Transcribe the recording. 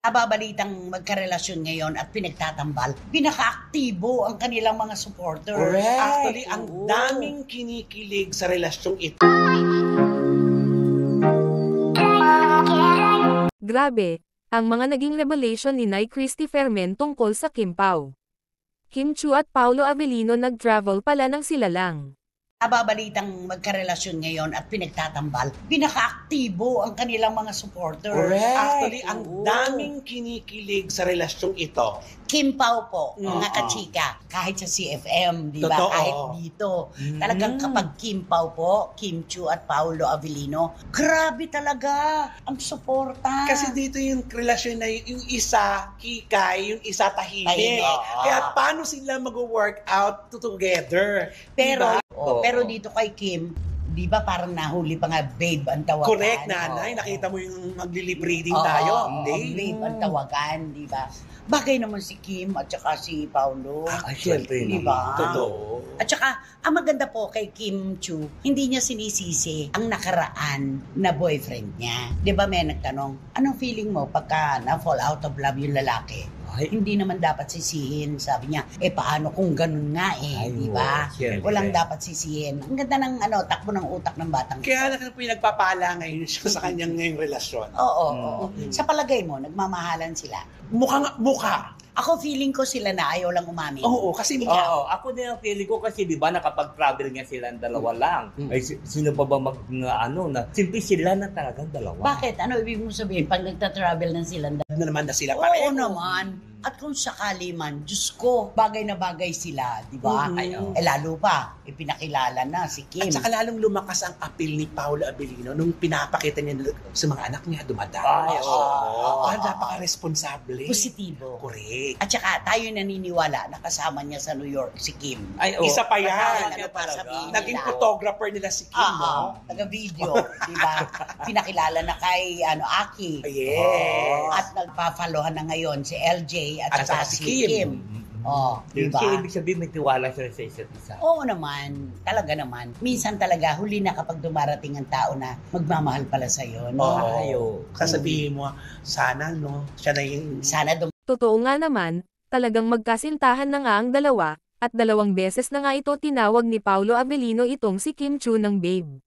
Nababalitang magkarelasyon ngayon at pinagtatambal, pinaka-aktibo ang kanilang mga supporters. Correct. Actually, ang Oo. daming kinikilig sa relasyong ito. Grabe, ang mga naging revelation ni Nay Christy Fermin tungkol sa Kim Pao. Kim Chu at Paolo Avellino nag-travel pala ng sila lang. Nababalitang magkarelasyon ngayon at pinagtatambal, pinaka-aktibo ang kanilang mga supporters. Correct. Actually, ang Oo. daming kinikilig sa relasyong ito. Kim Pao po, mga Oo. kachika, kahit sa CFM, di ba? Totoo. Kahit dito. Talagang kapag Kim Pao po, Kim Chu at Paolo Avellino, grabe talaga ang suporta. Kasi dito yung relasyon na yung isa kikay, yung isa tahimik. Tahimik. Kaya paano sila mag-work out together? Pero, Diba? pero dito kay Kim, di ba parang nahuli pa nga babe ang tawagan? Correct, nanay. Oo. Nakita mo yung mag-lip reading Oo, tayo. babe ang tawagan, di ba? Bagay naman si Kim at saka si Paolo. Ay, syempre Di ba? Totoo. At saka, ang maganda po kay Kim Chu, hindi niya sinisisi ang nakaraan na boyfriend niya. Di ba may nagtanong, anong feeling mo pagka na-fall out of love yung lalaki? Ay. Hindi naman dapat sisihin. Sabi niya, paano kung ganun nga Ay, di ba? syempre. Walang dapat sisihin. Ang ganda ng takbo ng utak ng batang Kaya pinagpapala ngayon siya sa kanyang ngayong relasyon. Oo. Sa palagay mo, nagmamahalan sila? Mukha. Ako feeling ko sila na ayaw lang umamin. Oo, kasi Oo, ako din ang feeling ko kasi 'di ba nakapag-travel nga sila ang dalawa lang. Ay sino pa ba simple sila na talagang dalawa. Bakit? Ano ibig mo sabihin pag nagta-travel na silang na naman na sila Oo pareho. naman. At kung sakali man, Diyos ko, bagay na bagay sila, di ba? Mhm. Lalo pa, ipinakilala na si Kim. At saka lalong lumakas ang appeal ni Paolo Avellino nung pinapakita niya sa mga anak niya dumadaan. Ay, oo. Napaka-responsable. Positibo. Correct. At saka tayo naniniwala na kasama niya sa New York si Kim. Ay, oo. Isa pa yan. Ano pa sabihin Naging nila? photographer nila si Kim, no? Taga-video, di ba? Pinakilala na kay Aki. Yes. At nagpa-followhan na ngayon si LJ at saka si Kim. Di ba? Kasi ibig sabihin may tiwala sila sa isa't isa. Oo naman, talaga naman. Minsan talaga, huli na kapag dumarating ang tao na magmamahal pala sa'yo. No? Ay, oo. Sasabihin mo, sana, no? Siya na yung... Sana Totoo nga naman, talagang magkasintahan na nga ang dalawa, at 2 beses na nga ito tinawag ni Paolo Avellino itong si Kim Chu ng babe.